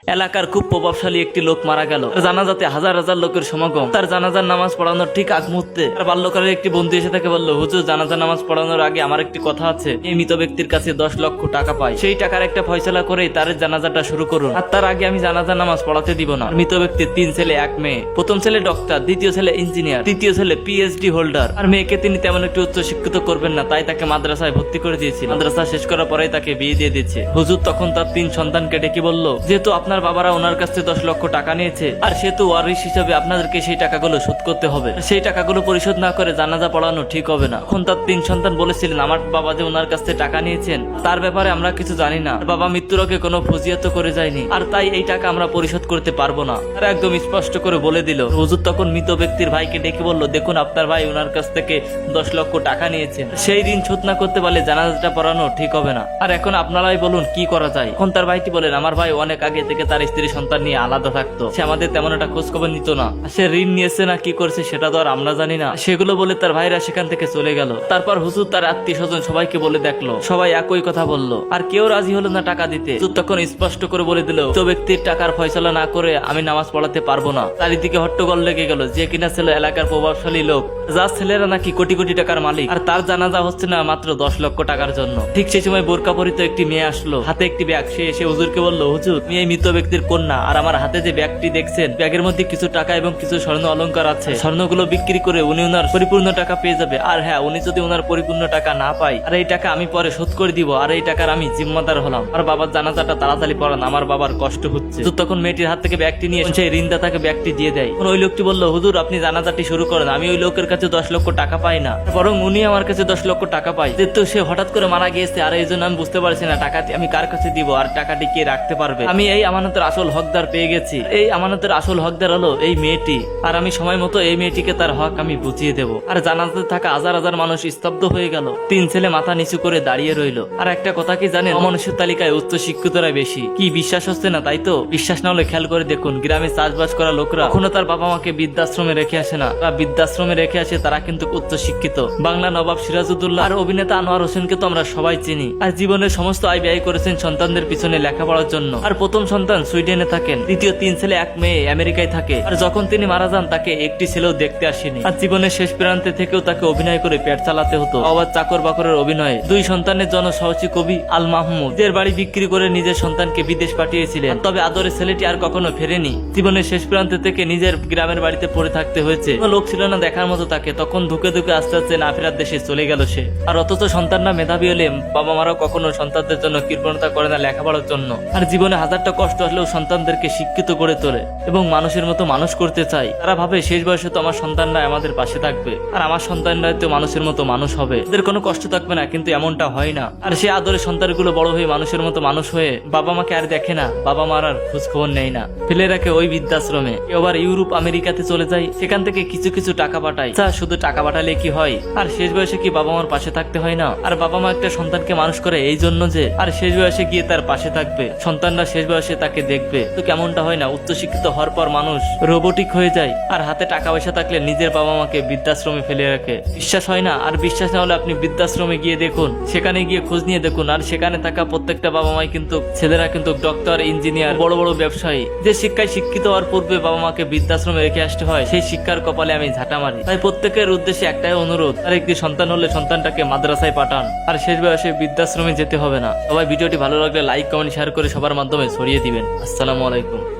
এলাকার খুব প্রভাবশালী একটি লোক মারা গেল। জানাজাতে হাজার হাজার লোকের সমাগম। তার জানাজার নামাজ পড়ানোর ঠিক আগ মুহূর্তে তার বাল্যকালের একটি বন্ধু এসে তাকে বলল, হুজুর জানাজার নামাজ পড়ানোর আগে আমার একটি কথা আছে। এই মৃত ব্যক্তির কাছে 10 লক্ষ টাকা পাই, সেই টাকার একটা ফয়সালা করেই তার জানাজাটা শুরু করুন। আর তার আগে আমি জানাজার নামাজ পড়াতে দিব না। মৃত ব্যক্তির 3 ছেলে 1 মেয়ে। প্রথম ছেলে ডক্টর, দ্বিতীয় ছেলে ইঞ্জিনিয়ার, তৃতীয় ছেলে পিএইচডি হোল্ডার। আর মেয়েকে তিনি তেমন একটু উচ্চ শিক্ষিত করবেন না, তাই তাকে মাদ্রাসায় ভর্তি করে দিয়েছিল। মাদ্রাসা শেষ করার পরেই তাকে বিয়ে দিয়ে দিচ্ছে। হুজুর তখন তার 3 সন্তানকে ডেকে বলল, যেহেতু আপনার বাবারা ওনার কাছে 10 লক্ষ টাকা নিয়েছে, আর সেহেতু ওয়ারিশ হিসাবে আপনাদেরকে সেই টাকাগুলো শোধ করতে হবে। সেই টাকাগুলো পরিশোধ না করে জানাজা পড়ানো ঠিক হবে না। তখন তার 3 সন্তান বলেছিলেন, আমার বাবা যে ওনার কাছে টাকা নিয়েছেন তার ব্যাপারে আমরা কিছু জানি না। বাবা মৃত্যুর আগে কোনো ফজিয়াত করে যায়নি, আর তাই এই টাকা আমরা পরিশোধ করতে পারবো না। আর একদম স্পষ্ট করে বলে দিল। হুজুর তখন মৃত ব্যক্তির ভাইকে ডেকে বলল, দেখুন আপনার ভাই ওনার কাছ থেকে 10 লক্ষ টাকা নিয়েছেন, সেই ঋণ শোধ না করতে পারলে জানাজাটা পড়ানো ঠিক হবে না। আর এখন আপনারাই বলুন কি করা যায়। এখন তার ভাইটি বলেন, আমার ভাই অনেক আগে থেকে তার স্ত্রী সন্তান নিয়ে আলাদা থাকতো, সে আমাদের তেমন একটা খোঁজ খবর নিত না। সে ঋণ নিয়েছে না কি করছে সেটা তো আর আমরা জানি না। সেগুলো বলে তার ভাইরা সেখান থেকে চলে গেল। তারপর হুজুর তার আত্মীয় স্বজন সবাইকে বলে দেখলো, সবাই একই কথা বলল, আর কেউ রাজি হলো না টাকা দিতে। হুজুর তখন স্পষ্ট করে বলে দিল, তো ব্যক্তির টাকার ফয়সালা না করে আমি নামাজ পড়াতে পারবো না। চারিদিকে হট্টগোল লেগে গেল। যে কিনা ছিল এলাকার প্রভাবশালী লোক, যার ছেলেরা নাকি কোটি কোটি টাকার মালিক, আর তার জানাজা হচ্ছে না মাত্র 10 লক্ষ টাকার জন্য। ঠিক সেই সময় বোরকা পরিত একটি মেয়ে আসলো, হাতে একটি ব্যাগ। সে এসে হুজুরকে বলল, হুজুর আমি এই মৃত ব্যক্তির কন্যা, আর আমার হাতে যে ব্যাগটি দেখছেন, ব্যাগের মধ্যে কিছু টাকা এবং কিছু স্বর্ণ অলংকার আছে। স্বর্ণগুলো বিক্রি করে উনি ওনার পরিপূর্ণ টাকা পেয়ে যাবে। আর হ্যাঁ, উনি যদি ওনার পরিপূর্ণ টাকা না পায়, আর এই টাকা আমি পরে শোধ করে দিব, আর এই টাকার আমি জিম্মাদার হলাম। আর বাবার জানাজাটা তাড়াতাড়ি পড়ান, আমার বাবার কষ্ট হচ্ছে। তো তখন মেয়েটির হাত থেকে ব্যাগটি নিয়ে সেই ঋণদাতাকে ব্যাগটি দিয়ে দেয়। ওই লোকটি বলল, হুজুর আপনি জানাজাটি শুরু করেন, আমি ওই লোকের কাছে 10 লক্ষ টাকা পাই না, বরং উনি আমার কাছে 10 লক্ষ টাকা পায়। যেহেতু সে হঠাৎ করে মারা গিয়েছে, আর এই জন্য আমি বুঝতে পারছি না টাকাটি আমি কার কাছে দিব, আর টাকাটি কে রাখতে পারবে। আমি এই আমানতের আসল হকদার পেয়ে গেছি। এই আমানতের আসল হকদার হলো এই মেয়েটি, আর আমি সময় মতো এই মেয়েটিকে তার হক আমি বুঝিয়ে দেব। আর জানাজাতে থাকা হাজার হাজার মানুষ স্তব্ধ হয়ে গেল। 3 ছেলে মাথা নিচু করে দাঁড়িয়ে রইল। আর একটা কথা কি জানেন, অমানুষের তালিকায় উচ্চ শিক্ষিতরা বেশি। কি বিশ্বাস হচ্ছে না? তাই তো, বিশ্বাস না হলে খেয়াল করে দেখুন, গ্রামে চাষবাস করা লোকরা কখনো তার বাবা মাকে বৃদ্ধাশ্রমে রেখে আসে না। তারা বৃদ্ধাশ্রমে রেখে আসে, তারা কিন্তু উচ্চ শিক্ষিত। বাংলা নবাব সিরাজউদ্দৌলা আর অভিনেতা আনোয়ার হোসেনকে তো আমরা সবাই চিনি। আর জীবনের সমস্ত আয় ব্যয় করেছেন সন্তানদের পিছনে লেখাপড়ার জন্য। আর প্রথম সন্তান সুইডেনে থাকেন, দ্বিতীয় 3 ছেলে 1 মেয়ে আমেরিকায় থাকে। আর যখন তিনি মারা যান, তাকে একটি ছেলেও দেখতে আসেনি। আর জীবনের শেষ প্রান্তে থেকেও তাকে অভিনয় করে পেট চালাতে হতো। আবার চাকর বাকরের অভিনয়ে 2 সন্তানের জন্য সাহসী কবি আল মাহমুদ নিজের বাড়ি বিক্রি করে নিজের সন্তানকে বিদেশ পাঠিয়েছিলেন। তবে আদরের ছেলেটি আর কখনো ফেরেনি। জীবনের শেষ প্রান্তে থেকে নিজের গ্রামের বাড়িতে পড়ে থাকতে হয়েছে। কোনো লোক ছিল না দেখার মতো তাকে। তখন ধুকে ধুকে আস্তে আস্তে না ফেরার দেশে চলে গেল সে। আর অথচ সন্তানরা মেধাবী হলে বাবা মারাও কখনো সন্তানদের জন্য কৃপণতা করে না লেখাপড়ার জন্য। আর জীবনে হাজারটা কষ্ট আসলেও সন্তানদেরকে শিক্ষিত করে তোলে এবং মানুষের মতো মানুষ করতে চায়। তারা ভাবে শেষ বয়সে তো আমার সন্তানরা আমাদের পাশে থাকবে, আর আমার সন্তানরা তো মানুষের মতো মানুষ হবে, এদের কোনো কষ্ট থাকবে না। কিন্তু এমনটা হয় না। আর সে আদরের সন্তানগুলো বড় হয়ে মানুষের মতো মানুষ হয়ে বাবা মাকে আর দেখে না, বাবা মার আর খোঁজ খবর নেয় না, ফেলে রাখে ওই বৃদ্ধাশ্রমে। এবার ইউরোপ আমেরিকাতে চলে যায়, সেখান থেকে কিছু কিছু টাকা পাঠায়। শুধু টাকা পাঠালে কি হয়? আর শেষ বয়সে কি বাবা মার পাশে থাকতে হয় না? আর বাবা মা একটা সন্তানকে মানুষ করে এই জন্য যে আর শেষ বয়সে গিয়ে তার পাশে থাকবে, সন্তানরা শেষ বয়সে তাকে দেখবে। তো কেমনটা হয় না? উচ্চশিক্ষিত হওয়ার পর মানুষ রোবটিক হয়ে যায়, আর হাতে টাকা পয়সা থাকলে নিজের বাবা মাকে বৃদ্ধাশ্রমে ফেলে রাখে। বিশ্বাস হয় না? আর বিশ্বাস না হলে আপনি বৃদ্ধাশ্রমে গিয়ে দেখুন, সেখানে গিয়ে খোঁজ নিয়ে দেখুন। আর সেখানে থাকা প্রত্যেকটা বাবা মাই কিন্তু ছেলেরা কিন্তু ডক্টর, ইঞ্জিনিয়ার, বড় বড় ব্যবসায়ী। যে শিক্ষায় শিক্ষিত হওয়ার পূর্বে বাবা মাকে বৃদ্ধাশ্রমে রেখে আসতে হয়, সেই শিক্ষার কপালে আমি ঝাঁটা মারি। তাই প্রত্যেকের উদ্দেশ্যে একটাই অনুরোধ, আর একটি সন্তান হলে সন্তানটাকে মাদ্রাসায় পাঠান, আর শেষ বয়সে বৃদ্ধাশ্রমে যেতে হবে না। সবাই ভিডিওটি ভালো লাগলে লাইক, কমেন্ট, শেয়ার করে সবার মাধ্যমে ছড়িয়ে দিবেন। আসসালামু আলাইকুম।